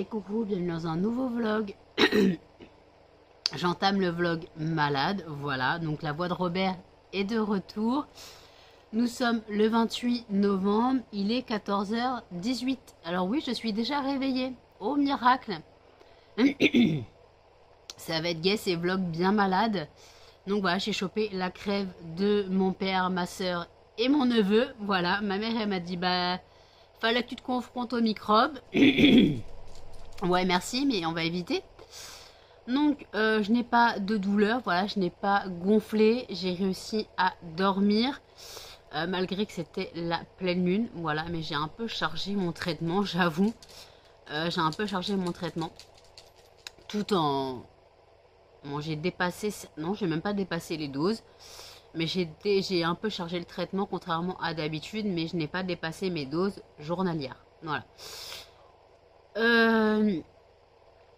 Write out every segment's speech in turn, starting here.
coucou, bienvenue dans un nouveau vlog. J'entame le vlog malade, voilà, donc la voix de Robert est de retour. Nous sommes le 28 novembre, il est 14h18. Alors oui, je suis déjà réveillée, oh miracle. Ça va être gai, ces vlogs bien malades. Donc voilà, j'ai chopé la crève de mon père, ma soeur et mon neveu. Voilà, ma mère elle m'a dit, bah, fallait que tu te confrontes aux microbes. Ouais, merci, mais on va éviter. Donc, je n'ai pas de douleur, voilà, je n'ai pas gonflé, j'ai réussi à dormir, malgré que c'était la pleine lune, voilà, mais j'ai un peu chargé mon traitement, j'avoue, j'ai un peu chargé mon traitement, tout en... Bon, j'ai dépassé, non, j'ai même pas dépassé les doses, mais j'ai un peu chargé le traitement, contrairement à d'habitude, mais je n'ai pas dépassé mes doses journalières, voilà.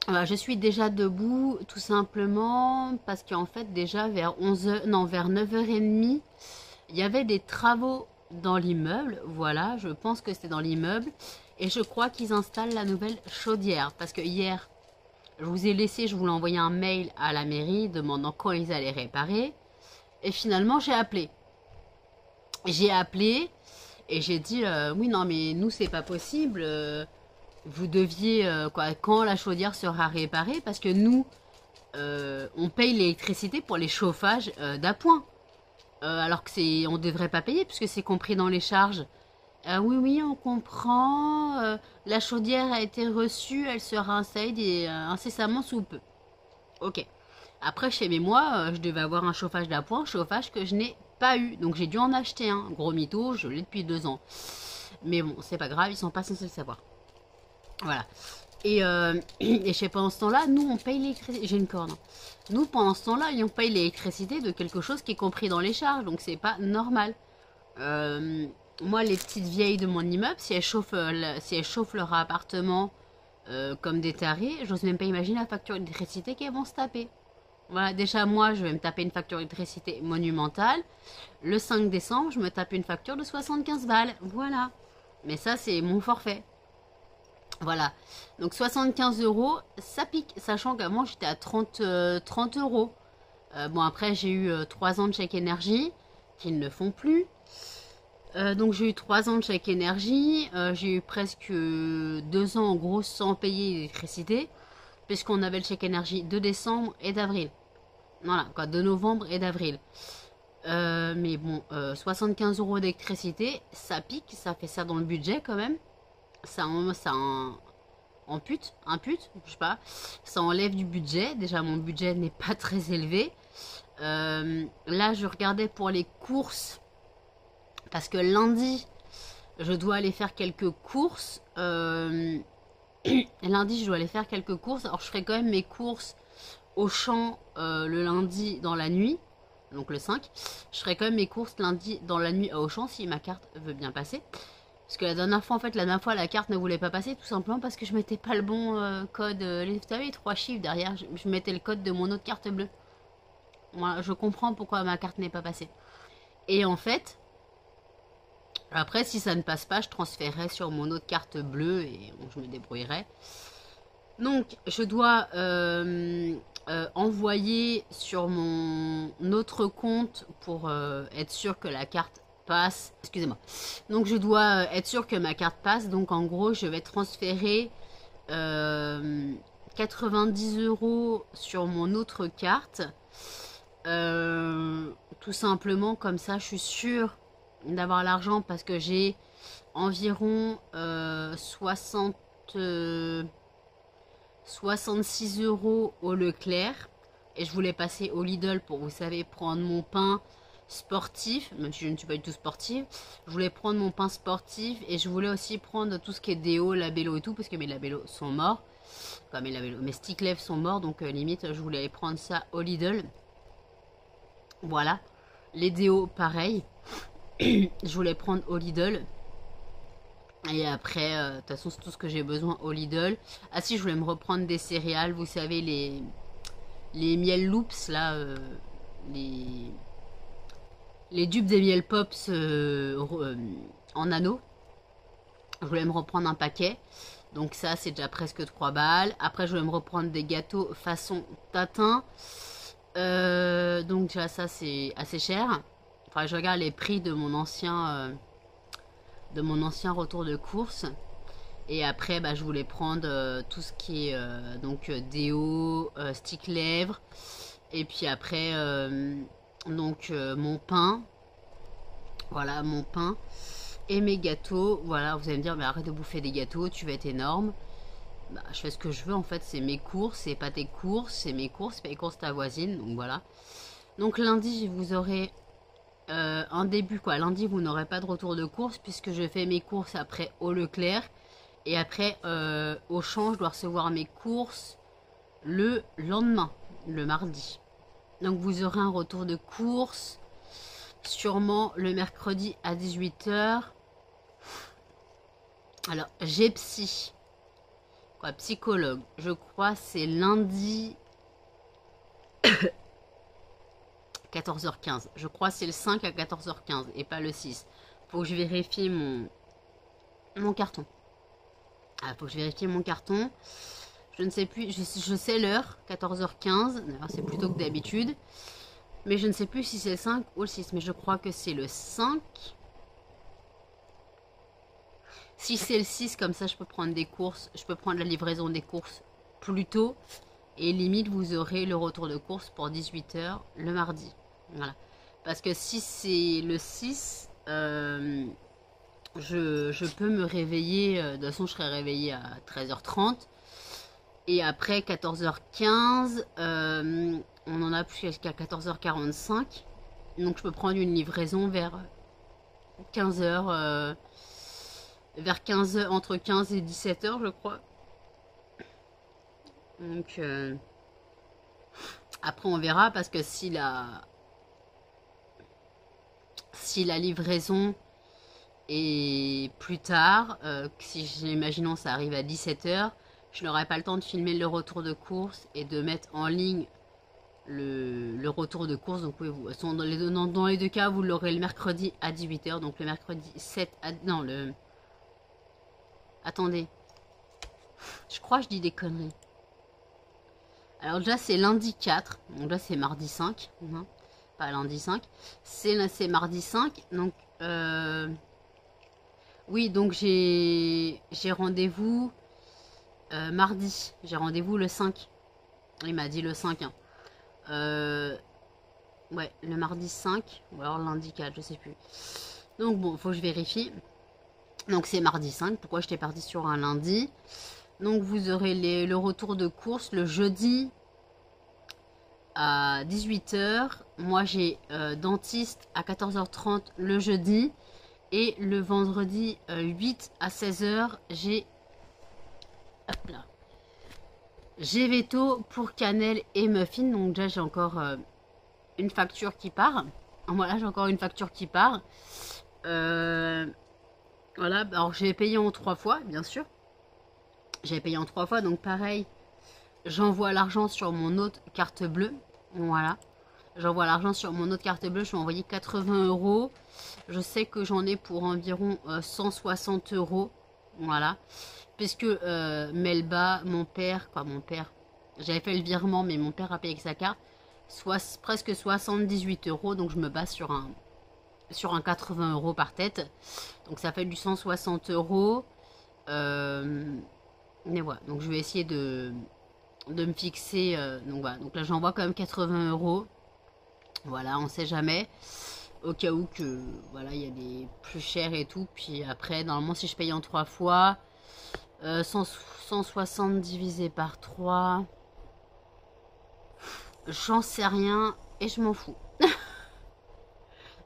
Voilà, je suis déjà debout tout simplement parce qu'en fait déjà vers 11h, non vers 9h30, il y avait des travaux dans l'immeuble, voilà, je pense que c'était dans l'immeuble et je crois qu'ils installent la nouvelle chaudière parce que hier, je vous ai laissé, je voulais envoyer un mail à la mairie demandant quand ils allaient réparer et finalement j'ai appelé. J'ai appelé et j'ai dit oui non mais nous c'est pas possible. Vous deviez, quand la chaudière sera réparée, parce que nous, on paye l'électricité pour les chauffages d'appoint. Alors que on ne devrait pas payer, puisque c'est compris dans les charges. Oui, oui, on comprend. La chaudière a été reçue, elle sera installée incessamment sous peu. Ok. Après, chez moi, je devais avoir un chauffage d'appoint, chauffage que je n'ai pas eu. Donc j'ai dû en acheter un. Gros mytho, je l'ai depuis 2 ans. Mais bon, c'est pas grave, ils sont pas censés le savoir. Voilà. Et je sais, pendant ce temps-là, nous, on paye l'électricité. J'ai une corne. Nous, pendant ce temps-là, on paye l'électricité de quelque chose qui est compris dans les charges. Donc, c'est pas normal. Moi, les petites vieilles de mon immeuble, si elles chauffent leur appartement comme des tarés, j'ose même pas imaginer la facture d'électricité qu'elles vont se taper. Voilà, déjà, moi, je vais me taper une facture d'électricité monumentale. Le 5 décembre, je me tape une facture de 75 balles. Voilà. Mais ça, c'est mon forfait. Voilà, donc 75 €, ça pique, sachant qu'avant j'étais à 30 €. Bon, après j'ai eu 3 ans de chèque énergie, qu'ils ne font plus. Donc j'ai eu 3 ans de chèque énergie, j'ai eu presque 2 ans en gros sans payer l'électricité, puisqu'on avait le chèque énergie de décembre et d'avril. Voilà, quoi, de novembre et d'avril. Mais bon, 75 € d'électricité, ça pique, ça fait ça dans le budget quand même. Ça impute, je sais pas, ça enlève du budget. Déjà, mon budget n'est pas très élevé. Là, je regardais pour les courses parce que lundi, je dois aller faire quelques courses. Lundi, je dois aller faire quelques courses. Alors, je ferai quand même mes courses au champ le lundi dans la nuit. Donc le 5. Je ferai quand même mes courses lundi dans la nuit à Auchan si ma carte veut bien passer. Parce que la dernière fois, la carte ne voulait pas passer, tout simplement parce que je mettais pas le bon code. Vous savez, les 3 chiffres derrière, je mettais le code de mon autre carte bleue. Voilà, je comprends pourquoi ma carte n'est pas passée. Et en fait, après, si ça ne passe pas, je transférerai sur mon autre carte bleue et bon, je me débrouillerai. Donc, je dois envoyer sur mon autre compte pour être sûr que la carte passe. Excusez-moi. Donc je dois être sûr que ma carte passe. Donc en gros, je vais transférer 90 € sur mon autre carte. Tout simplement, comme ça, je suis sûre d'avoir l'argent parce que j'ai environ 66 € au Leclerc. Et je voulais passer au Lidl pour, vous savez, prendre mon pain sportif, même si je ne suis pas du tout sportive. Je voulais prendre mon pain sportif et je voulais aussi prendre tout ce qui est déo, labello et tout, parce que mes labello sont morts. Enfin, mes stick lèvres sont morts, donc limite, je voulais prendre ça au Lidl. Voilà. Les déos, pareil. Je voulais prendre au Lidl. Et après, de toute façon, c'est tout ce que j'ai besoin au Lidl. Ah si, je voulais me reprendre des céréales, vous savez, les miel loops, là, les dupes des miel pops en anneau. Je voulais me reprendre un paquet. Donc ça, c'est déjà presque 3 balles. Après, je vais me reprendre des gâteaux façon tatin. Donc déjà, ça, c'est assez cher. Enfin, je regarde les prix de mon ancien retour de course. Et après, bah, je voulais prendre tout ce qui est donc déo, stick lèvres. Et puis après, mon pain. Voilà, mon pain. Et mes gâteaux. Voilà, vous allez me dire, mais arrête de bouffer des gâteaux, tu vas être énorme. Bah, je fais ce que je veux, en fait, c'est mes courses, c'est pas tes courses, c'est mes courses, c'est pas les courses de ta voisine. Donc voilà. Donc lundi, vous aurez un début, quoi. Lundi, vous n'aurez pas de retour de course puisque je fais mes courses après au Leclerc. Et après, Auchan, je dois recevoir mes courses le lendemain, le mardi. Donc vous aurez un retour de course sûrement le mercredi à 18 h. Alors, j'ai psy. Quoi, psychologue. Je crois c'est lundi 14h15. Je crois c'est le 5 à 14h15 et pas le 6. Faut que je vérifie mon carton. Ah, faut que je vérifie mon carton. Je ne sais plus, je sais l'heure, 14h15. D'ailleurs, c'est plutôt que d'habitude. Mais je ne sais plus si c'est le 5 ou le 6. Mais je crois que c'est le 5. Si c'est le 6, comme ça, je peux prendre des courses. Je peux prendre la livraison des courses plus tôt. Et limite, vous aurez le retour de course pour 18 h le mardi. Voilà. Parce que si c'est le 6, je peux me réveiller. De toute façon, je serai réveillée à 13h30. Et après 14h15, on en a jusqu'à 14h45. Donc je peux prendre une livraison vers 15h. Vers 15h, entre 15 et 17h, je crois. Donc après on verra parce que si la livraison est plus tard, si imaginons ça arrive à 17h, je n'aurai pas le temps de filmer le retour de course et de mettre en ligne le retour de course. Donc oui, dans les deux cas, vous l'aurez le mercredi à 18h. Donc le mercredi 7 à... Non, le... Attendez. Je crois que je dis des conneries. Alors déjà, c'est lundi 4. Donc là, c'est mardi 5. Non, pas lundi 5. C'est mardi 5. Donc... Oui, donc j'ai rendez-vous... mardi, j'ai rendez-vous le 5. Il m'a dit le 5. Hein. Ouais, le mardi 5. Ou alors lundi 4, je sais plus. Donc bon, faut que je vérifie. Donc c'est mardi 5. Pourquoi j'étais partie sur un lundi? Donc vous aurez le retour de course le jeudi à 18 h. Moi j'ai dentiste à 14h30 le jeudi. Et le vendredi 8 à 16 h, j'ai... Hop là. J'ai veto pour cannelle et muffin. Donc déjà j'ai encore une facture qui part. Voilà, j'ai encore une facture qui part. Voilà, alors j'ai payé en 3 fois, bien sûr. J'ai payé en 3 fois, donc pareil. J'envoie l'argent sur mon autre carte bleue. Voilà. J'envoie l'argent sur mon autre carte bleue. Je vais envoyer 80 €. Je sais que j'en ai pour environ 160 €. Voilà. Puisque Melba, mon père, j'avais fait le virement, mais mon père a payé avec sa carte, presque 78 €. Donc je me base sur un 80 € par tête. Donc ça fait du 160 €. Mais voilà, donc je vais essayer de me fixer. Donc voilà, donc là j'envoie quand même 80 €. Voilà, on sait jamais. Au cas où que voilà, il y a des plus chers et tout. Puis après, normalement, si je paye en 3 fois, 160 divisé par 3, j'en sais rien et je m'en fous.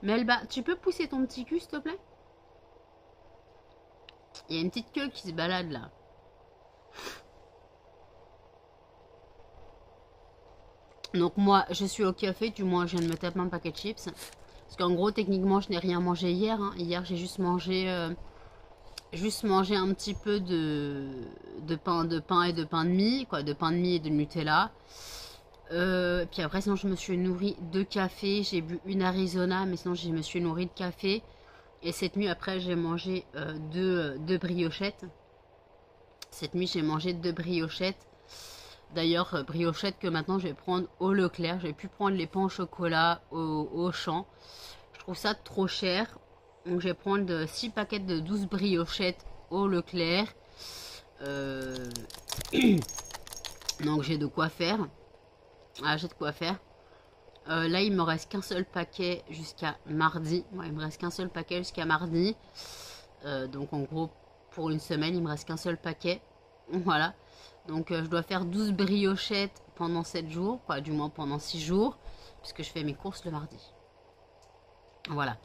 Melba, tu peux pousser ton petit cul, s'il te plaît? Il y a une petite queue qui se balade là. Donc moi, je suis au café, du moins je viens de me taper un paquet de chips. Parce qu'en gros, techniquement, je n'ai rien mangé hier. Hein. Hier, j'ai juste mangé un petit peu de pain et de pain de mie, quoi, de pain de mie et de Nutella. Puis après, sinon, je me suis nourrie de café. J'ai bu une Arizona, mais sinon, je me suis nourrie de café. Et cette nuit, après, j'ai mangé deux briochettes. Cette nuit, j'ai mangé 2 briochettes. D'ailleurs, briochettes que maintenant je vais prendre au Leclerc. Je vais plus prendre les pains au chocolat au Auchan. Je trouve ça trop cher. Donc je vais prendre 6 paquets de 12 briochettes au Leclerc. Donc j'ai de quoi faire. Ah, j'ai de quoi faire. Là, il me reste qu'un seul paquet jusqu'à mardi. Ouais, il me reste qu'un seul paquet jusqu'à mardi. Donc en gros, pour une semaine, il me reste qu'un seul paquet. Voilà. Donc je dois faire 12 briochettes pendant 7 jours. Quoi, du moins pendant 6 jours. Puisque je fais mes courses le mardi. Voilà.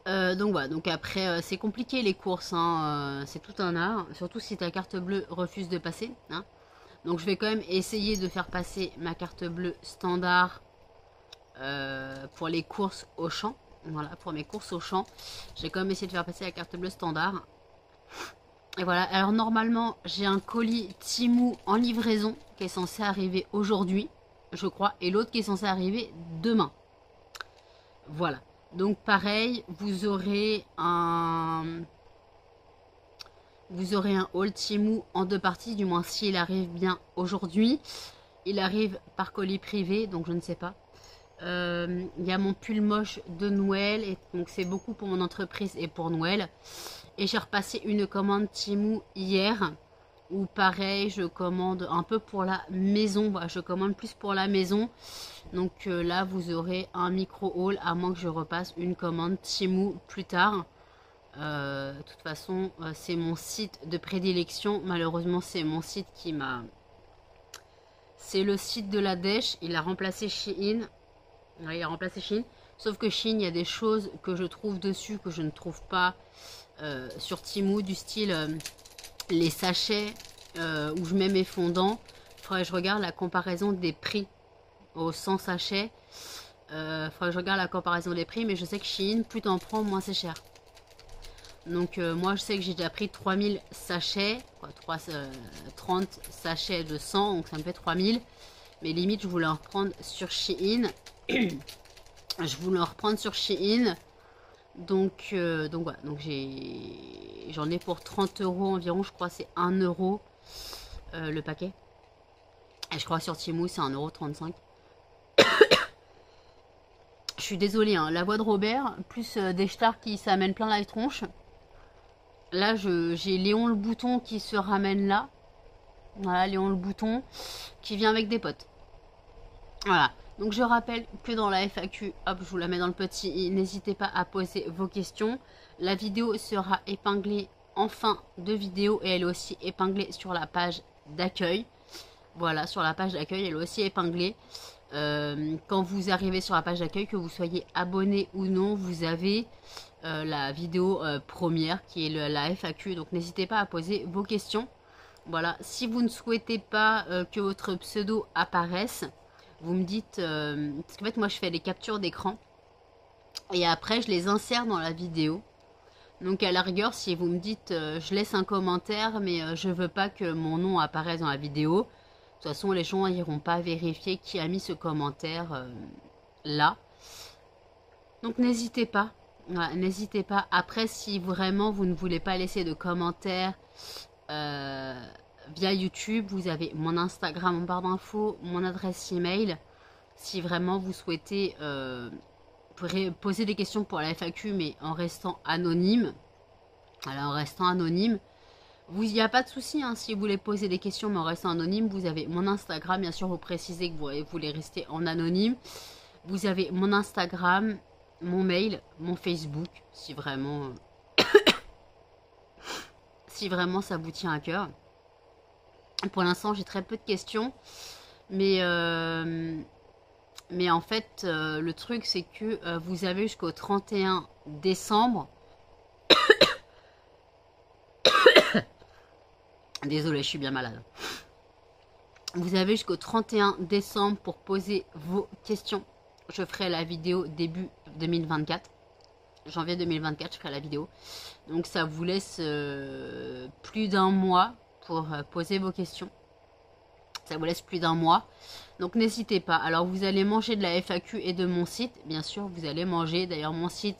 Donc voilà, donc après c'est compliqué les courses, hein, c'est tout un art, surtout si ta carte bleue refuse de passer, hein. Donc je vais quand même essayer de faire passer ma carte bleue standard pour les courses au champ. Voilà, pour mes courses au champ, j'ai quand même essayé de faire passer la carte bleue standard. Et voilà, alors normalement j'ai un colis Temu en livraison qui est censé arriver aujourd'hui, je crois, et l'autre qui est censé arriver demain. Voilà. Donc pareil, vous aurez un haul Temu en 2 parties, du moins s'il arrive bien aujourd'hui. Il arrive par colis privé, donc je ne sais pas. Il y a mon pull moche de Noël, et donc c'est beaucoup pour mon entreprise et pour Noël. Et j'ai repassé une commande Temu hier, où pareil, je commande un peu pour la maison. Voilà, je commande plus pour la maison. Donc là, vous aurez un micro-haul, à moins que je repasse une commande Temu plus tard. De toute façon, c'est mon site de prédilection. Malheureusement, c'est mon site qui m'a... C'est le site de la Dèche. Il a remplacé Shein. Ouais, il a remplacé Shein. Sauf que Shein, il y a des choses que je trouve dessus que je ne trouve pas sur Temu, du style les sachets où je mets mes fondants. Il faudrait que je regarde la comparaison des prix au 100 sachets. Faudrait que je regarde la comparaison des prix, mais je sais que Shein, plus t'en prends, moins c'est cher. Donc moi je sais que j'ai déjà pris 3000 sachets, quoi, 30 sachets de 100, donc ça me fait 3000. Mais limite je voulais en reprendre sur Shein. Je voulais en reprendre sur Shein. Donc voilà, donc j'en ai pour 30 € environ, je crois c'est 1 € le paquet. Et je crois sur Temu c'est 1,35 €. Je suis désolée, hein, la voix de Robert, plus des stars qui s'amènent plein la tronche. Là, j'ai Léon le Bouton qui se ramène là. Voilà, Léon le Bouton qui vient avec des potes. Voilà. Donc je rappelle que dans la FAQ, hop, je vous la mets dans le petit, n'hésitez pas à poser vos questions. La vidéo sera épinglée en fin de vidéo et elle est aussi épinglée sur la page d'accueil. Voilà, sur la page d'accueil, elle est aussi épinglée. Quand vous arrivez sur la page d'accueil, que vous soyez abonné ou non, vous avez la vidéo première qui est la FAQ. Donc n'hésitez pas à poser vos questions. Voilà, si vous ne souhaitez pas que votre pseudo apparaisse, vous me dites, parce qu'en fait moi je fais des captures d'écran et après je les insère dans la vidéo. Donc à la rigueur, si vous me dites, je laisse un commentaire mais je veux pas que mon nom apparaisse dans la vidéo, de toute façon les gens n'iront pas vérifier qui a mis ce commentaire là. Donc n'hésitez pas, voilà, n'hésitez pas. Après, si vraiment vous ne voulez pas laisser de commentaires via YouTube, vous avez mon Instagram en barre d'infos, mon adresse email. Si vraiment vous souhaitez poser des questions pour la FAQ, mais en restant anonyme, alors en restant anonyme, il n'y a pas de souci, hein, si vous voulez poser des questions mais en restant anonyme, vous avez mon Instagram, bien sûr vous précisez que vous voulez rester en anonyme. Vous avez mon Instagram, mon mail, mon Facebook, si vraiment ça vous tient à cœur. Pour l'instant, j'ai très peu de questions, mais en fait, le truc, c'est que vous avez jusqu'au 31 décembre. Désolée, je suis bien malade. Vous avez jusqu'au 31 décembre pour poser vos questions. Je ferai la vidéo début 2024. Janvier 2024, je ferai la vidéo. Donc ça vous laisse plus d'un mois pour poser vos questions. Ça vous laisse plus d'un mois. Donc n'hésitez pas. Alors vous allez manger de la FAQ et de mon site. Bien sûr, vous allez manger. D'ailleurs, mon site,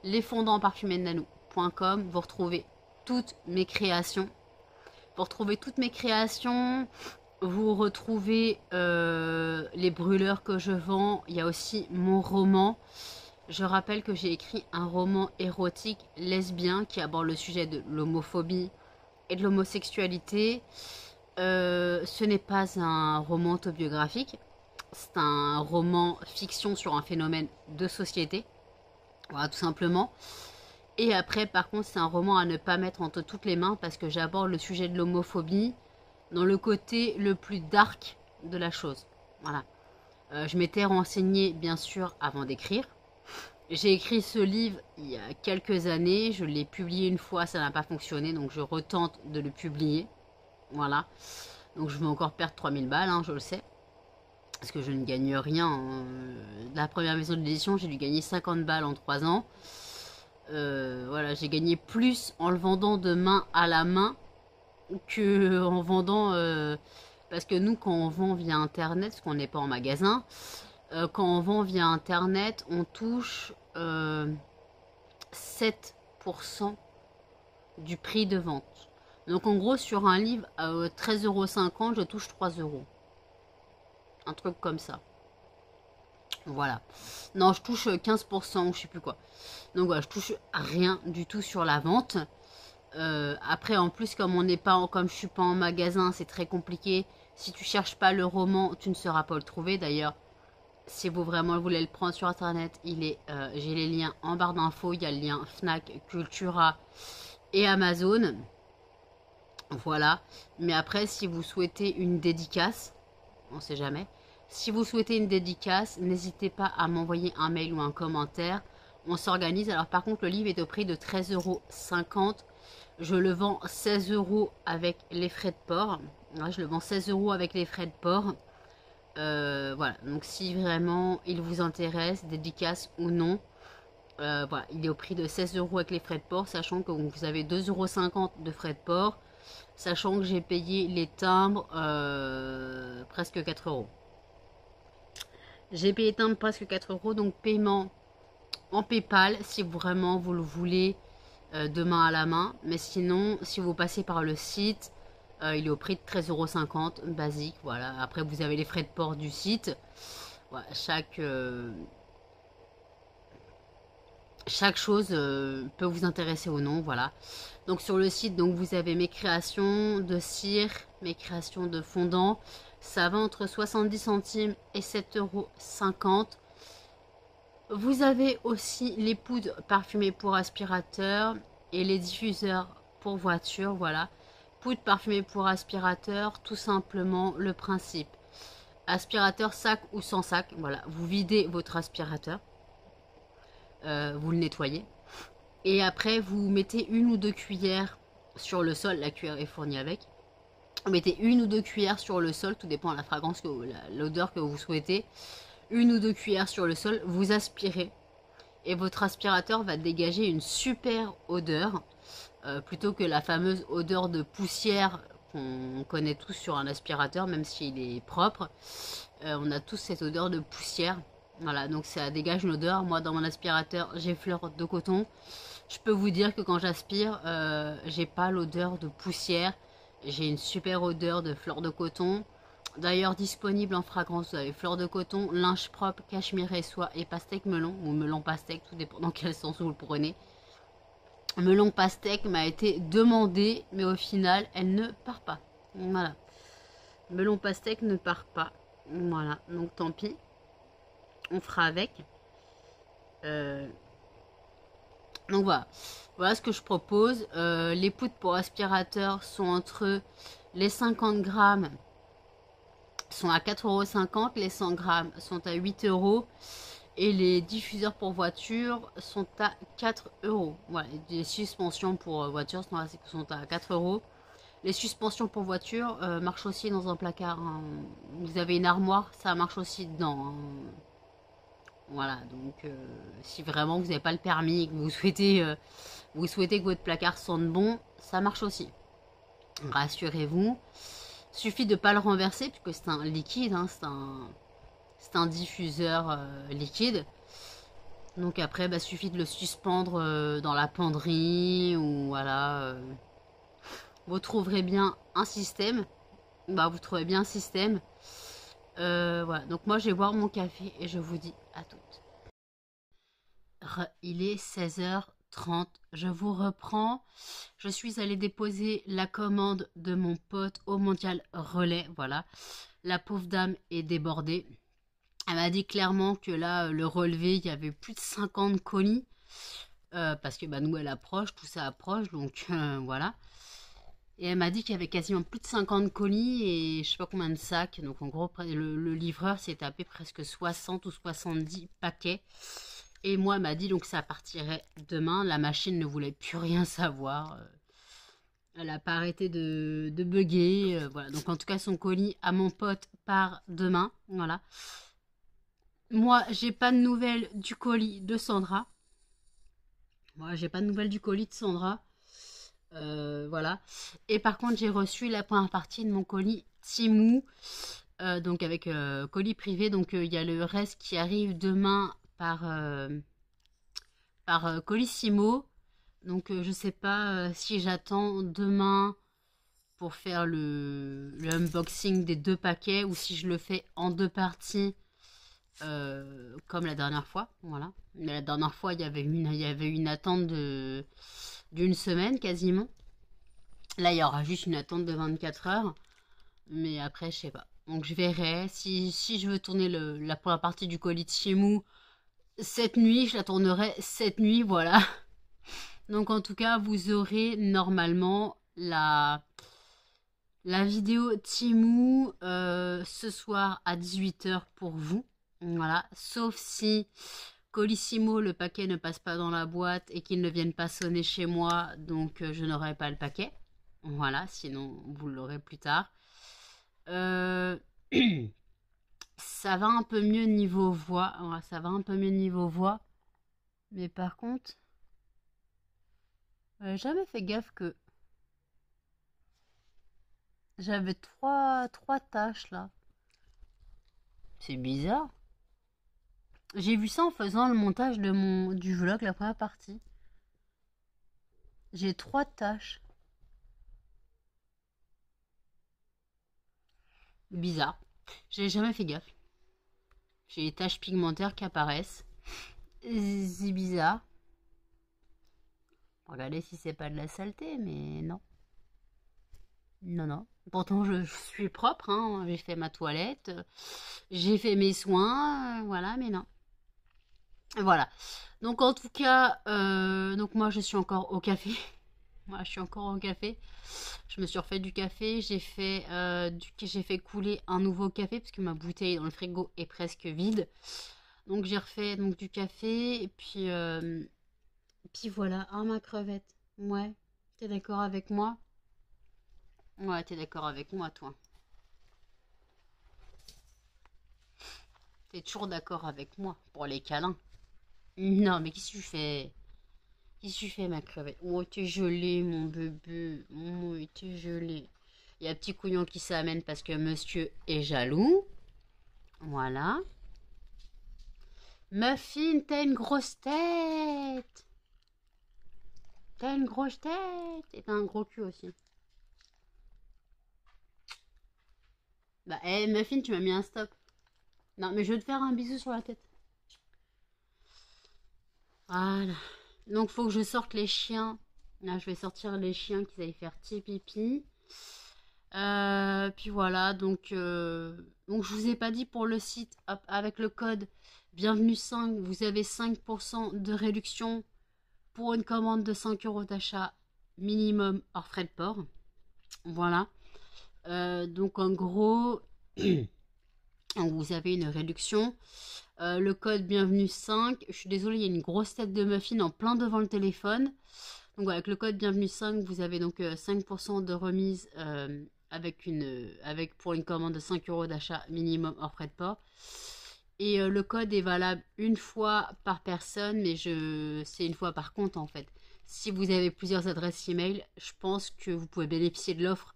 lesfondantparfumésdenanou.com. Vous retrouvez toutes mes créations. Pour trouver toutes mes créations, vous retrouvez les brûleurs que je vends. Il y a aussi mon roman. Je rappelle que j'ai écrit un roman érotique lesbien qui aborde le sujet de l'homophobie et de l'homosexualité. Ce n'est pas un roman autobiographique. C'est un roman fiction sur un phénomène de société. Voilà, tout simplement. Et après, par contre, c'est un roman à ne pas mettre entre toutes les mains parce que j'aborde le sujet de l'homophobie dans le côté le plus dark de la chose. Voilà. Je m'étais renseignée, bien sûr, avant d'écrire. J'ai écrit ce livre il y a quelques années. Je l'ai publié une fois, ça n'a pas fonctionné. Donc, je retente de le publier. Voilà. Donc, je vais encore perdre 3000 balles, hein, je le sais. Parce que je ne gagne rien. De la première maison d'édition, j'ai dû gagner 50 balles en 3 ans. Voilà, j'ai gagné plus en le vendant de main à la main que en vendant parce que nous quand on vend via internet, parce qu'on n'est pas en magasin, quand on vend via internet on touche 7% du prix de vente. Donc en gros sur un livre à 13,50 € je touche 3 €, un truc comme ça. Voilà. Non, je touche 15% ou je sais plus quoi. Donc voilà, je touche rien du tout sur la vente. Après, en plus, comme on n'est pas, comme je suis pas en magasin, c'est très compliqué. Si tu cherches pas le roman, tu ne sauras pas le trouver. D'ailleurs, si vous vraiment voulez le prendre sur internet, j'ai les liens en barre d'infos. Il y a le lien Fnac, Cultura et Amazon. Voilà. Mais après, si vous souhaitez une dédicace, on sait jamais. Si vous souhaitez une dédicace, n'hésitez pas à m'envoyer un mail ou un commentaire. On s'organise. Alors par contre, le livre est au prix de 13,50 €. Je le vends 16 € avec les frais de port. Là, je le vends 16 € avec les frais de port. Voilà. Donc si vraiment il vous intéresse, dédicace ou non, voilà, il est au prix de 16 € avec les frais de port, sachant que vous avez 2,50 € de frais de port, sachant que j'ai payé les timbres presque 4 €. J'ai payé les timbres presque 4 €, donc paiement en PayPal si vraiment vous le voulez de main à la main. Mais sinon, si vous passez par le site, il est au prix de 13,50 € basique. Voilà. Après, vous avez les frais de port du site. Voilà, chaque chose peut vous intéresser ou non. Voilà. Donc sur le site, donc vous avez mes créations de cire, mes créations de fondant. Ça va entre 70 centimes et 7,50 €. Vous avez aussi les poudres parfumées pour aspirateur et les diffuseurs pour voiture. Voilà. Poudre parfumée pour aspirateur, tout simplement le principe. Aspirateur sac ou sans sac. Voilà. Vous videz votre aspirateur. Vous le nettoyez. Et après, vous mettez 1 ou 2 cuillères sur le sol. La cuillère est fournie avec. Vous mettez 1 ou 2 cuillères sur le sol. Tout dépend de la fragrance, l'odeur que vous souhaitez. 1 ou 2 cuillères sur le sol, vous aspirez et votre aspirateur va dégager une super odeur plutôt que la fameuse odeur de poussière qu'on connaît tous sur un aspirateur, même s'il est propre. On a tous cette odeur de poussière. Voilà, donc ça dégage une odeur. Moi, dans mon aspirateur, j'ai fleur de coton. Je peux vous dire que quand j'aspire, j'ai pas l'odeur de poussière. J'ai une super odeur de fleur de coton. D'ailleurs, disponible en fragrance, vous avez fleur de coton, linge propre, cachemire et soie et pastèque melon, ou melon pastèque, tout dépend dans quel sens vous le prenez. Melon pastèque m'a été demandée, mais au final, elle ne part pas. Voilà. Melon pastèque ne part pas. Voilà, donc tant pis. On fera avec. Donc voilà. Voilà ce que je propose. Les poudres pour aspirateur sont entre les 50 grammes sont à 4,50 €, les 100 grammes sont à 8 € et les diffuseurs pour voiture sont à 4 €. Voilà, les suspensions pour voiture sont à 4 €. Les suspensions pour voiture marchent aussi dans un placard. Hein. Vous avez une armoire, ça marche aussi dedans. Hein. Voilà, donc si vraiment vous n'avez pas le permis et que vous souhaitez que votre placard sente bon, ça marche aussi. Rassurez-vous. Suffit de ne pas le renverser puisque c'est un liquide, hein, c'est un diffuseur liquide. Donc après, suffit de le suspendre dans la penderie ou voilà. vous trouverez bien un système. Bah, vous trouvez bien un système. Voilà, donc moi je vais boire mon café et je vous dis à toutes. Il est 16h30, je vous reprends. Je suis allée déposer la commande de mon pote au Mondial Relais, voilà. La pauvre dame est débordée. Elle m'a dit clairement que là, le relevé, il y avait plus de 50 colis. Parce que bah, nous, elle approche, tout ça approche, donc voilà. Et elle m'a dit qu'il y avait quasiment plus de 50 colis et je sais pas combien de sacs. Donc en gros, le livreur s'est tapé presque 60 ou 70 paquets. Et moi, elle m'a dit donc ça partirait demain. La machine ne voulait plus rien savoir. Elle n'a pas arrêté de bugger. Voilà. Donc en tout cas, son colis à mon pote part demain. Voilà. Moi, j'ai pas de nouvelles du colis de Sandra. Moi, j'ai pas de nouvelles du colis de Sandra. Voilà. Et par contre, j'ai reçu la première partie de mon colis Temu. Donc avec colis privé. Donc il y a le reste qui arrive demain par Colissimo. Donc je sais pas si j'attends demain pour faire le unboxing des 2 paquets ou si je le fais en 2 parties comme la dernière fois. Voilà. Mais la dernière fois, il y avait une attente d'une semaine quasiment. Là, il y aura juste une attente de 24 heures. Mais après, je sais pas. Donc je verrai. Si je veux tourner la première partie du colis de Chimou cette nuit, je la tournerai cette nuit, voilà. Donc en tout cas, vous aurez normalement la vidéo Timou ce soir à 18 h pour vous. Voilà. Sauf si Colissimo, le paquet ne passe pas dans la boîte et qu'il ne vienne pas sonner chez moi. Donc je n'aurai pas le paquet. Voilà. Sinon, vous l'aurez plus tard. Ça va un peu mieux niveau voix. Ouais, ça va un peu mieux niveau voix. Mais par contre, j'avais jamais fait gaffe que j'avais trois taches là. C'est bizarre. J'ai vu ça en faisant le montage du vlog, la première partie. J'ai 3 taches. Bizarre. J'ai jamais fait gaffe. J'ai les taches pigmentaires qui apparaissent. C'est bizarre. Regardez si c'est pas de la saleté, mais non. Non, non. Pourtant, je suis propre, hein. J'ai fait ma toilette, j'ai fait mes soins, voilà, mais non. Voilà. Donc, en tout cas, donc moi, je suis encore au café. Moi, je suis encore au café. Je me suis refait du café. J'ai fait couler un nouveau café parce que ma bouteille dans le frigo est presque vide. Donc, j'ai refait donc, du café. Et puis voilà. Ah, ma crevette. Ouais. T'es d'accord avec moi? Ouais, t'es d'accord avec moi, toi. T'es toujours d'accord avec moi pour les câlins. Non, mais qu'est-ce que tu fais? Qu'est-ce que tu fais, ma crevette? Oh, t'es gelé, mon bébé. Oh, t'es gelé. Il y a petit couillon qui s'amène parce que monsieur est jaloux. Voilà. Muffin, t'as une grosse tête. T'as une grosse tête. Et t'as un gros cul aussi. Bah, Muffin, tu m'as mis un stop. Non, mais je vais te faire un bisou sur la tête. Voilà. Donc, faut que je sorte les chiens. Là, je vais sortir les chiens qu'ils aillent faire pipi. Puis voilà, donc je vous ai pas dit pour le site, hop, avec le code bienvenue 5, vous avez 5% de réduction pour une commande de 5 € d'achat minimum hors frais de port. Voilà. Donc en gros, vous avez une réduction. Le code bienvenue 5, je suis désolée, il y a une grosse tête de muffin en plein devant le téléphone. Donc avec le code bienvenue 5, vous avez donc 5% de remise pour une commande de 5 € d'achat minimum hors frais de port. Et le code est valable une fois par personne, mais c'est une fois par compte en fait. Si vous avez plusieurs adresses email, je pense que vous pouvez bénéficier de l'offre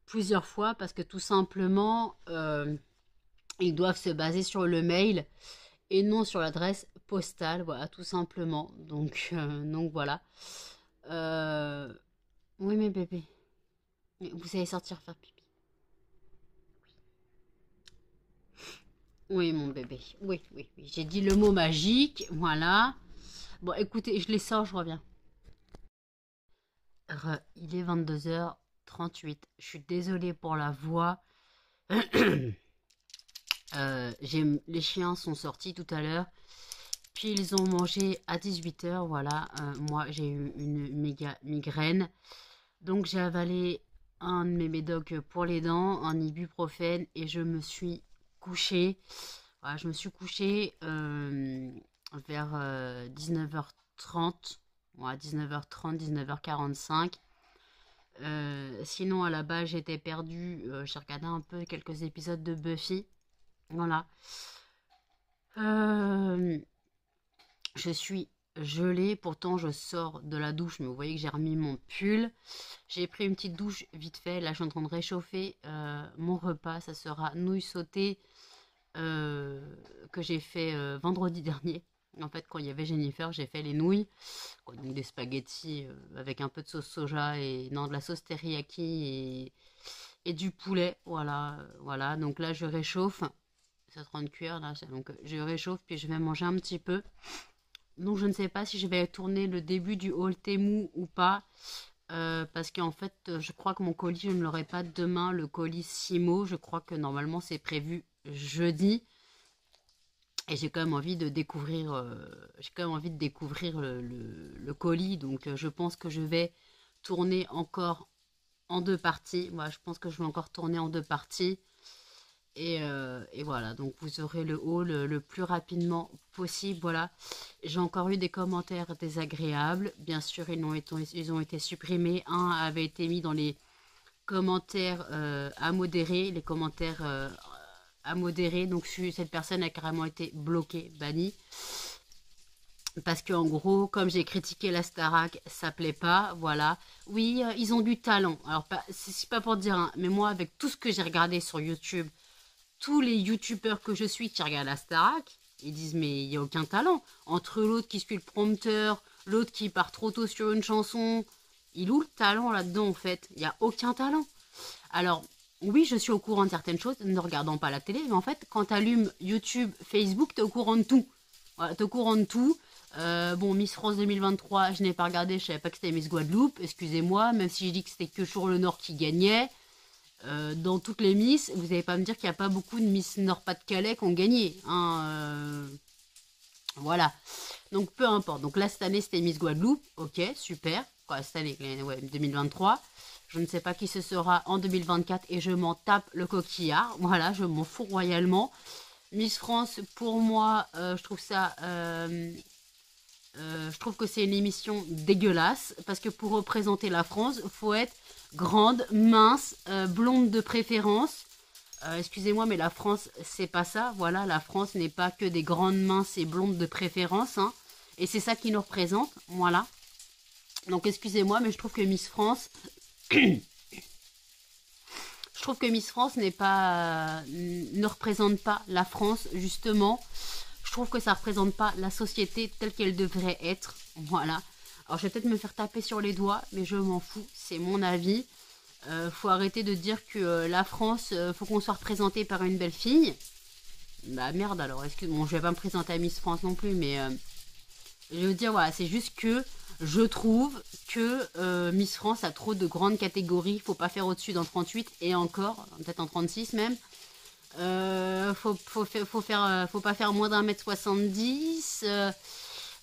plusieurs fois parce que tout simplement, ils doivent se baser sur le mail et non sur l'adresse postale, voilà, tout simplement. Donc voilà. Oui, mes bébés. Vous allez sortir faire pipi. Oui, mon bébé. Oui, oui, oui. J'ai dit le mot magique. Voilà. Bon, écoutez, je les sors, je reviens. Il est 22h38. Je suis désolée pour la voix. Les chiens sont sortis tout à l'heure. Puis ils ont mangé à 18h. Voilà. Moi, j'ai eu une méga migraine. Donc, j'ai avalé un de mes médocs pour les dents, un ibuprofène, et je me suis couchée. Voilà, je me suis couchée vers 19h30. Ouais, 19h30, 19h45. Sinon, à la base, j'étais perdue. J'ai regardé un peu quelques épisodes de Buffy. Voilà. Euh, je suis gelée. Pourtant, je sors de la douche. Mais vous voyez que j'ai remis mon pull. J'ai pris une petite douche vite fait. Là, je suis en train de réchauffer mon repas. Ça sera nouilles sautées euh, que j'ai fait vendredi dernier. En fait, quand il y avait Jennifer, j'ai fait les nouilles. Quoi, donc des spaghettis avec un peu de sauce soja et non, de la sauce teriyaki et du poulet. Voilà, voilà. Donc là, je réchauffe. Ça sera une cuillère là. Donc je réchauffe puis je vais manger un petit peu. Donc je ne sais pas si je vais tourner le début du haul Temu ou pas. Parce qu'en fait, je crois que mon colis, je ne l'aurai pas demain. Le colis Simo, je crois que normalement c'est prévu jeudi. Et j'ai quand même envie de découvrir, le colis. Donc je pense que je vais tourner encore en deux parties. Voilà, je pense que je vais encore tourner en deux parties. Et voilà, donc vous aurez le haul le plus rapidement possible. Voilà, j'ai encore eu des commentaires désagréables. Bien sûr, ils ont été supprimés. Un avait été mis dans les commentaires à modérer, les commentaires à modérer. Donc cette personne a carrément été bloquée, bannie. Parce qu'en gros, comme j'ai critiqué la Starac, ça plaît pas, voilà. Oui, ils ont du talent. Alors, c'est pas pour dire, hein, mais moi, avec tout ce que j'ai regardé sur YouTube, tous les youtubeurs que je suis qui regardent la Starac, ils disent mais il n'y a aucun talent. Entre l'autre qui suit le prompteur, l'autre qui part trop tôt sur une chanson, il où le talent là-dedans en fait? Il n'y a aucun talent. Alors, oui, je suis au courant de certaines choses, ne regardant pas la télé, mais en fait, quand tu allumes YouTube, Facebook, tu es au courant de tout. Voilà, tu es au courant de tout. Bon, Miss France 2023, je n'ai pas regardé, je savais pas que c'était Miss Guadeloupe, excusez-moi, même si je dis que c'était que sur le Nord qui gagnait. Dans toutes les Miss, vous n'allez pas me dire qu'il n'y a pas beaucoup de Miss Nord-Pas-de-Calais qui ont gagné. Hein, voilà. Donc peu importe. Donc là, cette année, c'était Miss Guadeloupe. Ok, super. Quoi, cette année, ouais, 2023. Je ne sais pas qui ce sera en 2024 et je m'en tape le coquillard. Voilà, je m'en fous royalement. Miss France, pour moi, je trouve que c'est une émission dégueulasse parce que pour représenter la France, il faut être grande, mince, blonde de préférence. Excusez-moi, mais la France, c'est pas ça. Voilà, la France n'est pas que des grandes, minces et blondes de préférence. Hein. Et c'est ça qui nous représente. Voilà. Donc, excusez-moi, mais je trouve que Miss France. Je trouve que Miss France ne représente pas la France, justement. Je trouve que ça ne représente pas la société telle qu'elle devrait être. Voilà. Alors, je vais peut-être me faire taper sur les doigts, mais je m'en fous. C'est mon avis. Faut arrêter de dire que la France, faut qu'on soit représenté par une belle fille. Bah merde alors, bon, je vais pas me présenter à Miss France non plus, mais je veux dire, voilà, c'est juste que je trouve que Miss France a trop de grandes catégories. Faut pas faire au-dessus dans 38 et encore, peut-être en 36 même. Faut pas faire moins d'1m70.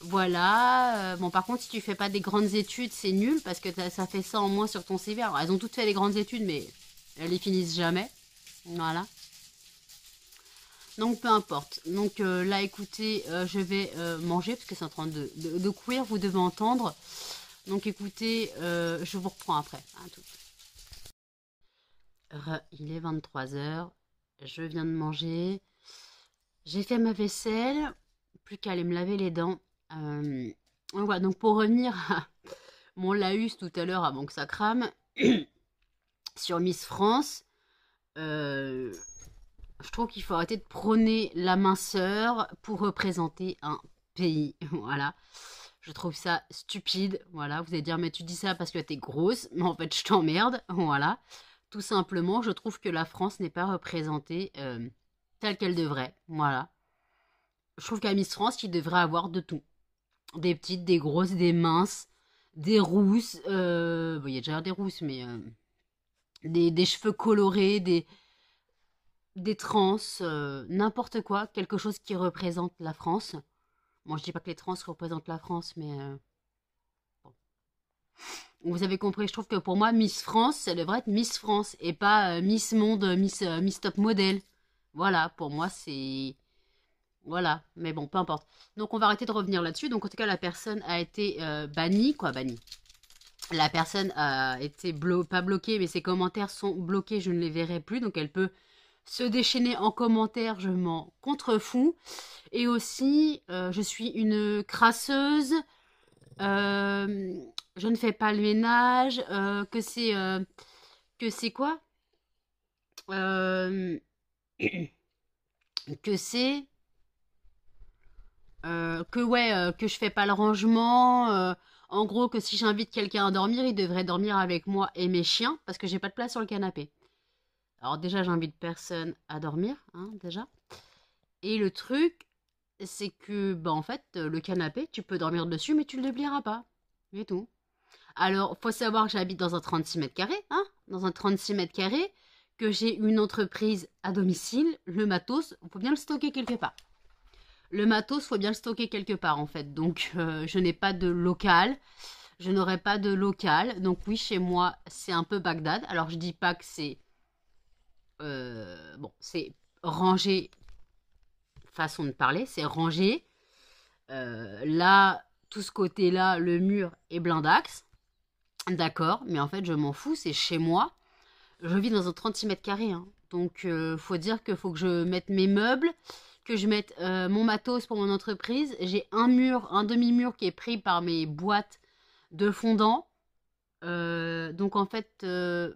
Voilà. Bon, par contre, si tu fais pas des grandes études, c'est nul parce que ça fait ça en moins sur ton CV. Alors, elles ont toutes fait des grandes études, mais elles les finissent jamais. Voilà. Donc, peu importe. Donc, là, écoutez, je vais manger parce que c'est en train de cuire. Vous devez entendre. Donc, écoutez, je vous reprends après. Hein, tout. Il est 23h. Je viens de manger. J'ai fait ma vaisselle. Plus qu'à aller me laver les dents. Voilà, donc pour revenir à mon laïus tout à l'heure avant que ça crame, sur Miss France, je trouve qu'il faut arrêter de prôner la minceur pour représenter un pays. Voilà. Je trouve ça stupide. Voilà, vous allez dire, mais tu dis ça parce que t'es grosse. Mais en fait, je t'emmerde. Voilà. Tout simplement, je trouve que la France n'est pas représentée telle qu'elle devrait. Voilà. Je trouve qu'à Miss France, il devrait avoir de tout. Des petites, des grosses, des minces, des rousses. Bon, il y a déjà des rousses, mais des cheveux colorés, des trans, n'importe quoi. Quelque chose qui représente la France. Moi, je dis pas que les trans représentent la France, mais bon. Vous avez compris. Je trouve que pour moi, Miss France, ça devrait être Miss France et pas Miss Monde, Miss Top Model. Voilà, pour moi, c'est voilà, mais bon, peu importe. Donc, on va arrêter de revenir là-dessus. Donc, en tout cas, la personne a été bannie, quoi, bannie. La personne a été pas bloquée, mais ses commentaires sont bloqués, je ne les verrai plus. Donc, elle peut se déchaîner en commentaire, je m'en contrefous. Et aussi, je suis une crasseuse, je ne fais pas le ménage, que c'est quoi Euh, Que c'est que ouais, que je fais pas le rangement. En gros, que si j'invite quelqu'un à dormir, il devrait dormir avec moi et mes chiens parce que j'ai pas de place sur le canapé. Alors déjà, j'invite personne à dormir, hein, déjà. Et le truc, c'est que, bah en fait, le canapé, tu peux dormir dessus, mais tu ne le plieras pas. Et tout. Alors, faut savoir que j'habite dans un 36 mètres carrés, hein, dans un 36 mètres carrés, que j'ai une entreprise à domicile. Le matos, il faut bien le stocker quelque part. Le matos, faut bien le stocker quelque part en fait. Donc, je n'ai pas de local. Je n'aurai pas de local. Donc oui, chez moi, c'est un peu Bagdad. Alors, je dis pas que c'est bon, c'est rangé. Façon de parler, c'est rangé. Là, tout ce côté-là, le mur est blindax. D'accord, mais en fait, je m'en fous. C'est chez moi. Je vis dans un 36 mètres carrés. Hein. Donc, faut dire qu'il faut que je mette mes meubles, que je mette mon matos pour mon entreprise. J'ai un mur, un demi-mur qui est pris par mes boîtes de fondant. Donc, en fait,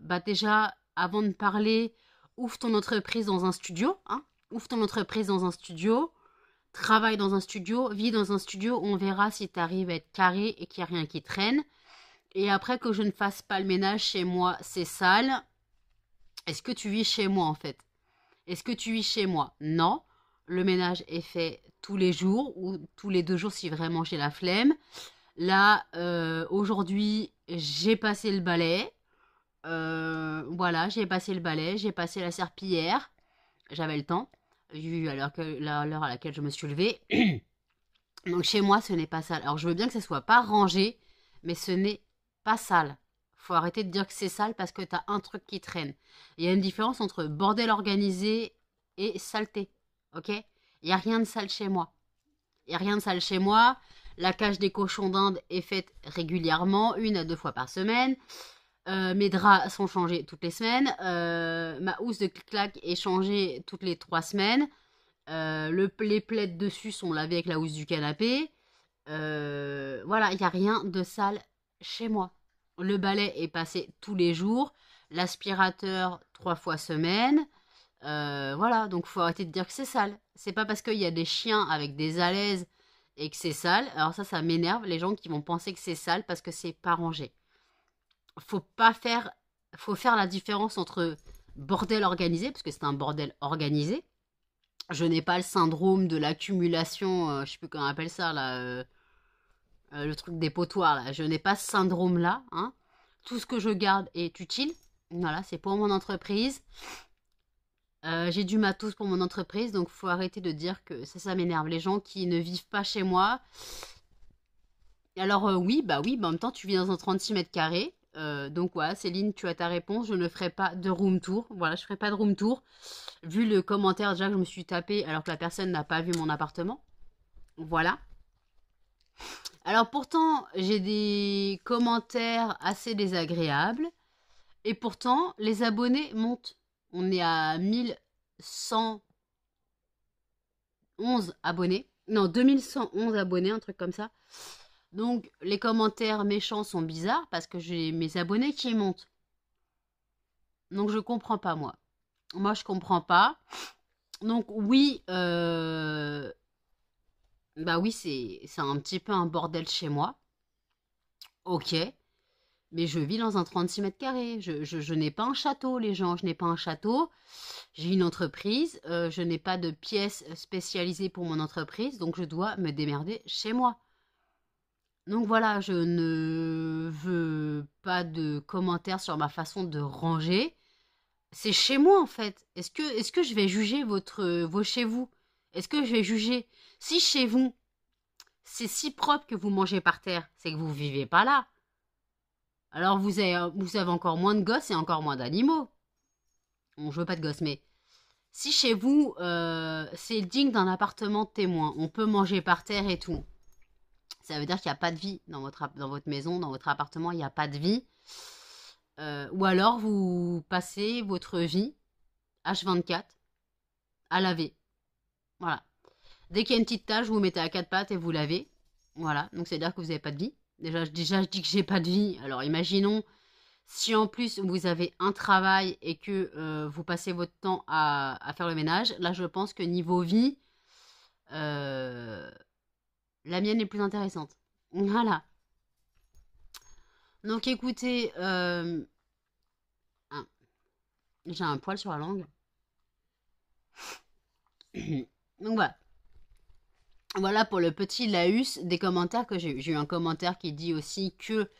bah déjà, avant de parler, ouvre ton entreprise dans un studio. Hein. Ouvre ton entreprise dans un studio. Travaille dans un studio. Vis dans un studio. On verra si tu arrives à être carré et qu'il n'y a rien qui traîne. Et après que je ne fasse pas le ménage chez moi, c'est sale. Est-ce que tu vis chez moi en fait? Est-ce que tu vis chez moi? Non. Le ménage est fait tous les jours ou tous les 2 jours si vraiment j'ai la flemme. Là, aujourd'hui, j'ai passé le balai. Voilà, j'ai passé le balai, j'ai passé la serpillière. J'avais le temps, vu à l'heure à laquelle je me suis levée. Donc chez moi, ce n'est pas sale. Alors je veux bien que ce soit pas rangé, mais ce n'est pas sale. Faut arrêter de dire que c'est sale parce que t'as un truc qui traîne. Il y a une différence entre bordel organisé et saleté. Ok? Il n'y a rien de sale chez moi. Il n'y a rien de sale chez moi. La cage des cochons d'Inde est faite régulièrement, 1 à 2 fois par semaine. Mes draps sont changés toutes les semaines. Ma housse de clic-clac est changée toutes les 3 semaines. Les plaids dessus sont lavés avec la housse du canapé. Voilà, il n'y a rien de sale chez moi. Le balai est passé tous les jours. L'aspirateur 3 fois semaine. Voilà, donc faut arrêter de dire que c'est sale. C'est pas parce qu'il y a des chiens avec des alaises et que c'est sale. Alors ça m'énerve, les gens qui vont penser que c'est sale parce que c'est pas rangé. Faut pas faire, faut faire la différence entre bordel organisé, parce que c'est un bordel organisé. Je n'ai pas le syndrome de l'accumulation, je sais plus comment on appelle ça là, le truc des potoirs là. Je n'ai pas ce syndrome là. Hein. Tout ce que je garde est utile. Voilà, c'est pour mon entreprise. J'ai du matos pour mon entreprise, donc faut arrêter de dire que ça m'énerve. Les gens qui ne vivent pas chez moi. Alors oui, bah oui, bah en même temps tu vis dans un 36 mètres carrés. Donc voilà, Céline, tu as ta réponse. Je ne ferai pas de room tour. Voilà, je ferai pas de room tour. Vu le commentaire déjà que je me suis tapé alors que la personne n'a pas vu mon appartement. Voilà. Alors pourtant, j'ai des commentaires assez désagréables. Et pourtant, les abonnés montent. On est à 1111 abonnés. Non, 2111 abonnés, un truc comme ça. Donc, les commentaires méchants sont bizarres parce que j'ai mes abonnés qui montent. Donc, je comprends pas, moi. Moi, je comprends pas. Donc, oui, Bah oui, c'est un petit peu un bordel chez moi. Ok, mais je vis dans un 36 mètres carrés. Je n'ai pas un château, les gens. Je n'ai pas un château. J'ai une entreprise. Je n'ai pas de pièces spécialisées pour mon entreprise. Donc je dois me démerder chez moi. Donc voilà, je ne veux pas de commentaires sur ma façon de ranger. C'est chez moi en fait. Est-ce que je vais juger vos chez vous? Est-ce que je vais juger si chez vous c'est si propre que vous mangez par terre, c'est que vous vivez pas là. Alors vous avez encore moins de gosses et encore moins d'animaux. Bon, je veux pas de gosses, mais si chez vous c'est digne d'un appartement témoin, on peut manger par terre et tout. Ça veut dire qu'il n'y a pas de vie dans votre maison, dans votre appartement, il n'y a pas de vie. Ou alors vous passez votre vie H24 à laver. Voilà. Dès qu'il y a une petite tache, vous vous mettez à quatre pattes et vous lavez. Voilà. Donc c'est-à-dire que vous n'avez pas de vie. Déjà, je dis que j'ai pas de vie. Alors imaginons si en plus vous avez un travail et que vous passez votre temps à faire le ménage. Là, je pense que niveau vie, euh, la mienne est plus intéressante. Voilà. Donc écoutez, ah, j'ai un poil sur la langue. Donc voilà. Voilà pour le petit laus des commentaires que j'ai eu. J'ai eu un commentaire qui dit aussi que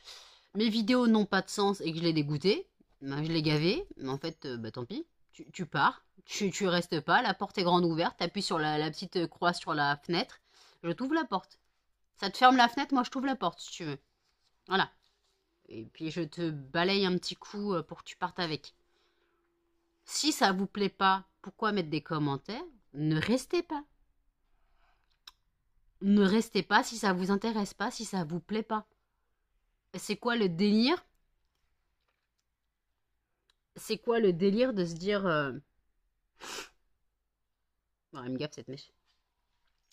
mes vidéos n'ont pas de sens et que je l'ai dégoûté. Ben, je l'ai gavé, mais en fait, bah, tant pis. Tu pars, tu restes pas, la porte est grande ouverte, t'appuies sur la petite croix sur la fenêtre, je t'ouvre la porte. Ça te ferme la fenêtre, moi je t'ouvre la porte si tu veux. Voilà. Et puis je te balaye un petit coup pour que tu partes avec. Si ça vous plaît pas, pourquoi mettre des commentaires? Ne restez pas. Ne restez pas si ça vous intéresse pas, si ça vous plaît pas. C'est quoi le délire? C'est quoi le délire de se dire... Bon, elle me gaffe cette mèche.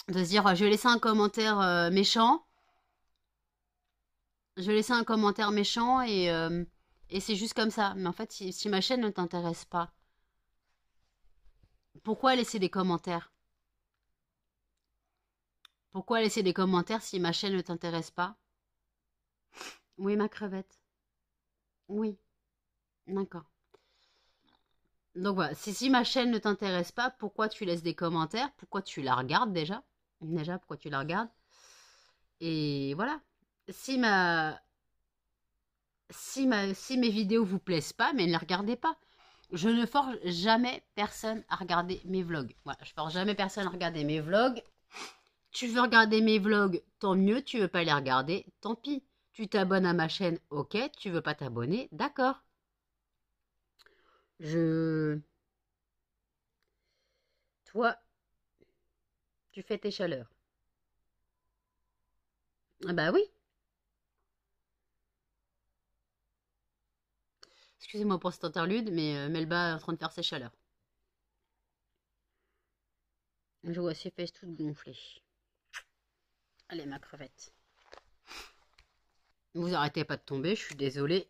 De se dire, je vais laisser un commentaire méchant. Je vais laisser un commentaire méchant et c'est juste comme ça. Mais en fait, si ma chaîne ne t'intéresse pas, pourquoi laisser des commentaires? Pourquoi laisser des commentaires si ma chaîne ne t'intéresse pas? Oui, ma crevette. Oui, d'accord. Donc voilà, si ma chaîne ne t'intéresse pas, pourquoi tu laisses des commentaires? Pourquoi tu la regardes déjà? Déjà, pourquoi tu la regardes? Et voilà. Si ma, si mes vidéos vous plaisent pas, mais ne les regardez pas. Je ne force jamais personne à regarder mes vlogs. Voilà, je force jamais personne à regarder mes vlogs. Tu veux regarder mes vlogs, tant mieux. Tu veux pas les regarder, tant pis. Tu t'abonnes à ma chaîne, ok. Tu veux pas t'abonner, d'accord. Je... Toi, tu fais tes chaleurs. Ah bah oui. Excusez-moi pour cette interlude, mais Melba est en train de faire ses chaleurs. Je vois ses fesses toutes gonflées. Allez, ma crevette. Vous arrêtez pas de tomber, je suis désolée.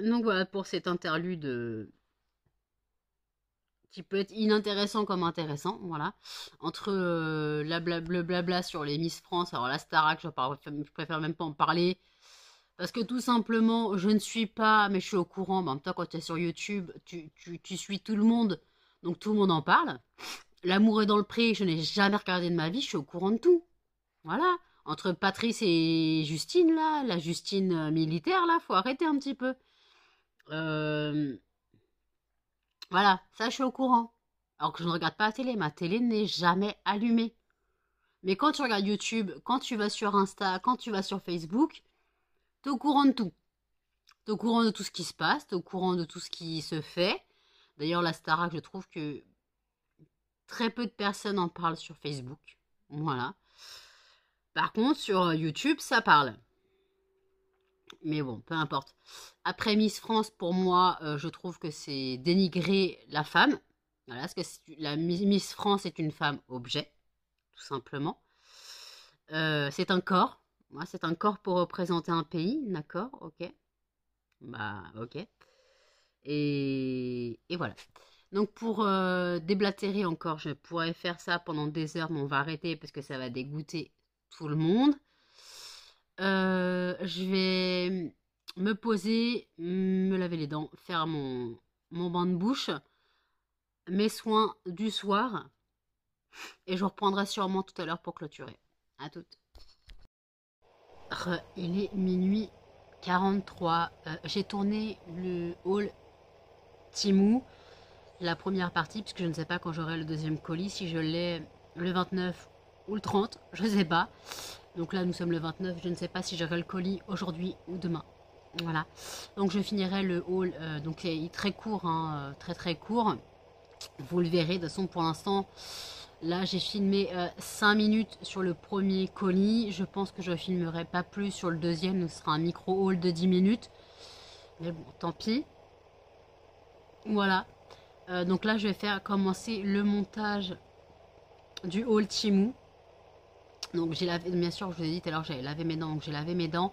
Donc voilà pour cet interlude qui peut être inintéressant comme intéressant, voilà. Entre le blabla sur les Miss France, alors la Starac, je préfère même pas en parler, parce que tout simplement, je ne suis pas, mais je suis au courant, en même temps quand tu es sur YouTube, tu suis tout le monde, donc tout le monde en parle. L'amour est dans le pré, je n'ai jamais regardé de ma vie, je suis au courant de tout. Voilà. Entre Patrice et Justine, là, la Justine militaire, là, faut arrêter un petit peu. Euh, voilà, ça, je suis au courant. Alors que je ne regarde pas la télé, ma télé n'est jamais allumée. Mais quand tu regardes YouTube, quand tu vas sur Insta, quand tu vas sur Facebook, t'es au courant de tout. T'es au courant de tout ce qui se passe, t'es au courant de tout ce qui se fait. D'ailleurs, la Starac, je trouve que très peu de personnes en parlent sur Facebook. Voilà. Par contre, sur YouTube, ça parle. Mais bon, peu importe. Après Miss France, pour moi, je trouve que c'est dénigrer la femme. Voilà, parce que la Miss France est une femme objet, tout simplement. C'est un corps. Moi, c'est un corps pour représenter un pays, d'accord, ok. Bah, ok. Et voilà. Donc pour déblatérer encore, je pourrais faire ça pendant des heures, mais on va arrêter parce que ça va dégoûter tout le monde. Je vais me poser, me laver les dents, faire mon bain de bouche, mes soins du soir, et je reprendrai sûrement tout à l'heure pour clôturer. À toutes. Il est minuit 43. J'ai tourné le haul Temu, la première partie, puisque je ne sais pas quand j'aurai le deuxième colis, si je l'ai le 29 ou le 30, je ne sais pas. Donc là, nous sommes le 29, je ne sais pas si j'aurai le colis aujourd'hui ou demain. Voilà. Donc je finirai le haul, donc il est très court, hein, très très court. Vous le verrez, de toute façon, pour l'instant, là, j'ai filmé 5 minutes sur le premier colis. Je pense que je ne filmerai pas plus sur le deuxième. Donc ce sera un micro-haul de 10 minutes. Mais bon, tant pis. Voilà. Donc là, je vais faire commencer le montage du haul Temu. Donc j'ai lavé, bien sûr, je vous ai dit tout à l'heure, j'avais lavé mes dents. Donc j'ai lavé mes dents,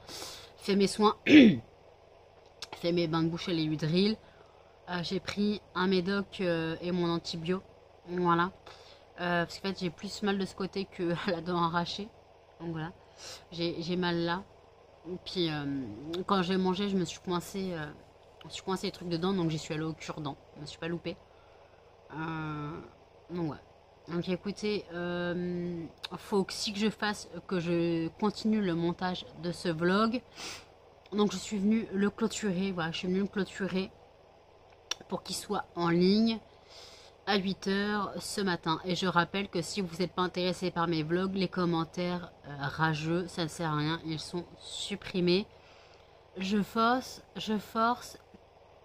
fait mes soins, fait mes bains de bouche et les huiles. J'ai pris un médoc et mon antibio. Voilà. Parce qu'en fait, j'ai plus mal de ce côté que la dent arrachée. Donc voilà. J'ai mal là. Et puis, quand j'ai mangé, je me suis coincé les trucs dedans. Donc, j'y suis allée au cure-dent. Je me suis pas loupée. Donc, ouais. Donc, écoutez, faut aussi que je fasse, que je continue le montage de ce vlog. Donc, je suis venue le clôturer. Voilà, je suis venue le clôturer pour qu'il soit en ligne à 8 h ce matin. Et je rappelle que si vous n'êtes pas intéressé par mes vlogs, les commentaires rageux, ça ne sert à rien, ils sont supprimés. Je force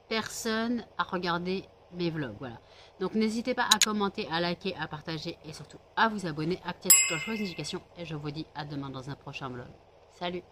personne à regarder mes vlogs, voilà. Donc n'hésitez pas à commenter, à liker, à partager et surtout à vous abonner, activer la cloche de notification et je vous dis à demain dans un prochain vlog. Salut!